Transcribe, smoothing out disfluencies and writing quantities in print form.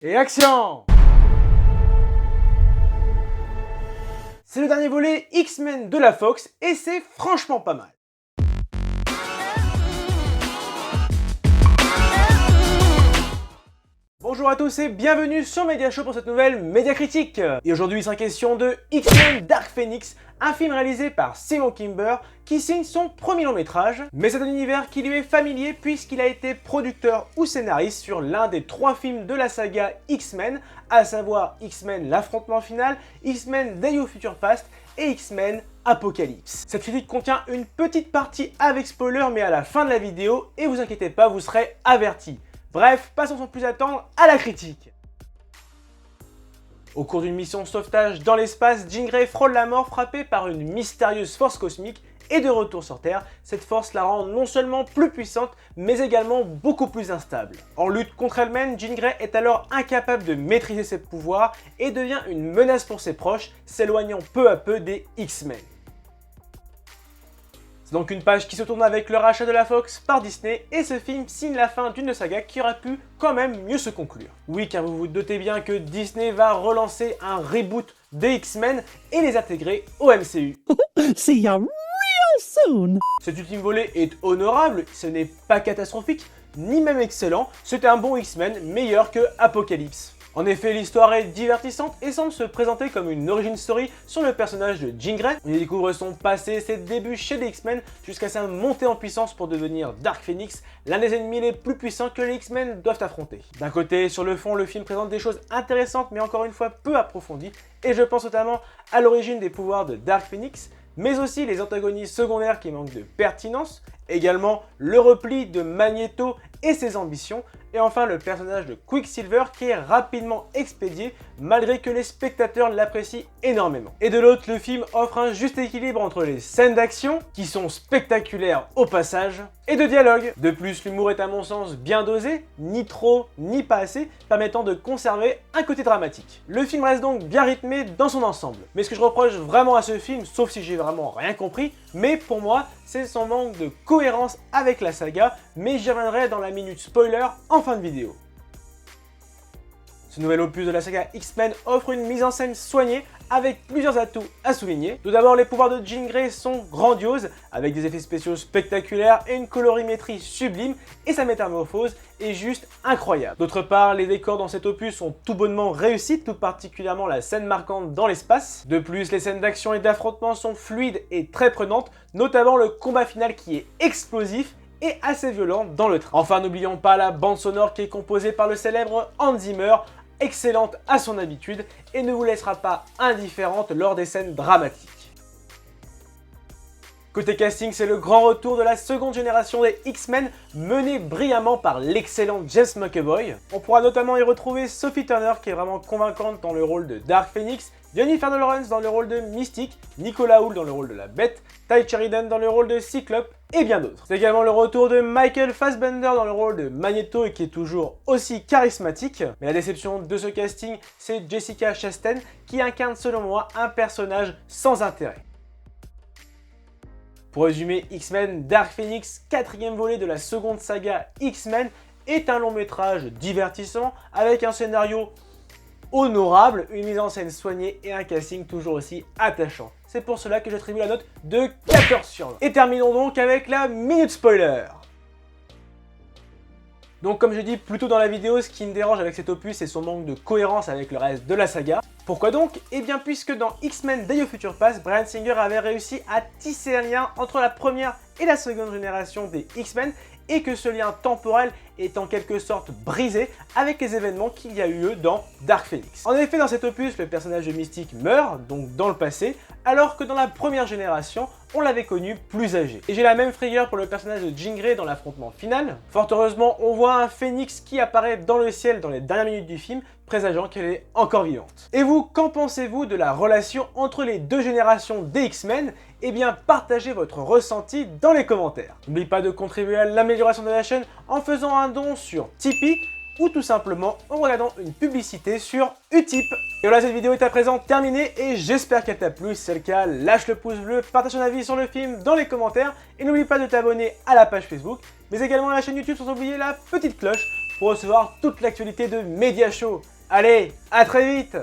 Et action! C'est le dernier volet X-Men de la Fox et c'est franchement pas mal. Bonjour à tous et bienvenue sur Media Show pour cette nouvelle Média Critique. Et aujourd'hui il sera question de X-Men Dark Phoenix, un film réalisé par Simon Kimber qui signe son premier long métrage, mais c'est un univers qui lui est familier puisqu'il a été producteur ou scénariste sur l'un des 3 films de la saga X-Men, à savoir X-Men l'affrontement final, X-Men Days of Future Past et X-Men Apocalypse. Cette critique contient une petite partie avec spoiler mais à la fin de la vidéo et vous inquiétez pas, vous serez avertis. Bref, passons sans plus attendre à la critique. Au cours d'une mission de sauvetage dans l'espace, Jean Grey frôle la mort frappée par une mystérieuse force cosmique et de retour sur Terre, cette force la rend non seulement plus puissante, mais également beaucoup plus instable. En lutte contre elle-même, Jean Grey est alors incapable de maîtriser ses pouvoirs et devient une menace pour ses proches, s'éloignant peu à peu des X-Men. C'est donc une page qui se tourne avec le rachat de la Fox par Disney et ce film signe la fin d'une saga qui aurait pu quand même mieux se conclure. Oui, car vous vous doutez bien que Disney va relancer un reboot des X-Men et les intégrer au MCU. See ya real soon. Cet ultime volet est honorable, ce n'est pas catastrophique, ni même excellent, c'est un bon X-Men meilleur que Apocalypse. En effet, l'histoire est divertissante et semble se présenter comme une origin story sur le personnage de Jean Grey. On y découvre son passé, ses débuts chez les X-Men, jusqu'à sa montée en puissance pour devenir Dark Phoenix, l'un des ennemis les plus puissants que les X-Men doivent affronter. D'un côté, sur le fond, le film présente des choses intéressantes mais encore une fois peu approfondies, et je pense notamment à l'origine des pouvoirs de Dark Phoenix, mais aussi les antagonistes secondaires qui manquent de pertinence, également le repli de Magneto et ses ambitions, et enfin le personnage de Quicksilver qui est rapidement expédié malgré que les spectateurs l'apprécient énormément. Et de l'autre, le film offre un juste équilibre entre les scènes d'action, qui sont spectaculaires au passage, et de dialogue. De plus, l'humour est à mon sens bien dosé, ni trop ni pas assez, permettant de conserver un côté dramatique. Le film reste donc bien rythmé dans son ensemble. Mais ce que je reproche vraiment à ce film, sauf si j'ai vraiment rien compris, mais pour moi, c'est son manque de cohérence avec la saga, mais j'y reviendrai dans la minute spoiler en fin de vidéo. Ce nouvel opus de la saga X-Men offre une mise en scène soignée avec plusieurs atouts à souligner. Tout d'abord, les pouvoirs de Jean Grey sont grandioses, avec des effets spéciaux spectaculaires et une colorimétrie sublime, et sa métamorphose est juste incroyable. D'autre part, les décors dans cet opus sont tout bonnement réussis, tout particulièrement la scène marquante dans l'espace. De plus, les scènes d'action et d'affrontement sont fluides et très prenantes, notamment le combat final qui est explosif et assez violent dans le train. Enfin, n'oublions pas la bande sonore qui est composée par le célèbre Hans Zimmer, excellente à son habitude et ne vous laissera pas indifférente lors des scènes dramatiques. Côté casting, c'est le grand retour de la seconde génération des X-Men menée brillamment par l'excellent James McAvoy. On pourra notamment y retrouver Sophie Turner qui est vraiment convaincante dans le rôle de Dark Phoenix, Jennifer Lawrence dans le rôle de Mystique, Nicolas Hoult dans le rôle de la Bête, Ty Sheridan dans le rôle de Cyclope et bien d'autres. C'est également le retour de Michael Fassbender dans le rôle de Magneto et qui est toujours aussi charismatique. Mais la déception de ce casting, c'est Jessica Chastain qui incarne selon moi un personnage sans intérêt. Pour résumer, X-Men Dark Phoenix, 4e volet de la seconde saga X-Men, est un long métrage divertissant avec un scénario honorable, une mise en scène soignée et un casting toujours aussi attachant. C'est pour cela que j'attribue la note de 14 sur 20. Et terminons donc avec la minute spoiler. Donc comme je dis plus tôt dans la vidéo, ce qui me dérange avec cet opus c'est son manque de cohérence avec le reste de la saga. Pourquoi donc? Eh bien puisque dans X-Men Days of Future Past, Bryan Singer avait réussi à tisser un lien entre la première et la seconde génération des X-Men et que ce lien temporel est en quelque sorte brisé avec les événements qu'il y a eu lieu dans Dark Phoenix. En effet, dans cet opus, le personnage de Mystique meurt, donc dans le passé, alors que dans la première génération, on l'avait connu plus âgé. Et j'ai la même frayeur pour le personnage de Jean Grey dans l'affrontement final. Fort heureusement, on voit un phénix qui apparaît dans le ciel dans les dernières minutes du film, présageant qu'elle est encore vivante. Et vous, qu'en pensez-vous de la relation entre les deux générations des X-Men? Eh bien, partagez votre ressenti dans les commentaires. N'oubliez pas de contribuer à l'amélioration de la chaîne en faisant un don sur Tipeee ou tout simplement en regardant une publicité sur Utip. Et voilà, cette vidéo est à présent terminée et j'espère qu'elle t'a plu. Si c'est le cas, lâche le pouce bleu, partage ton avis sur le film dans les commentaires et n'oublie pas de t'abonner à la page Facebook, mais également à la chaîne YouTube sans oublier la petite cloche pour recevoir toute l'actualité de Media Show. Allez, à très vite!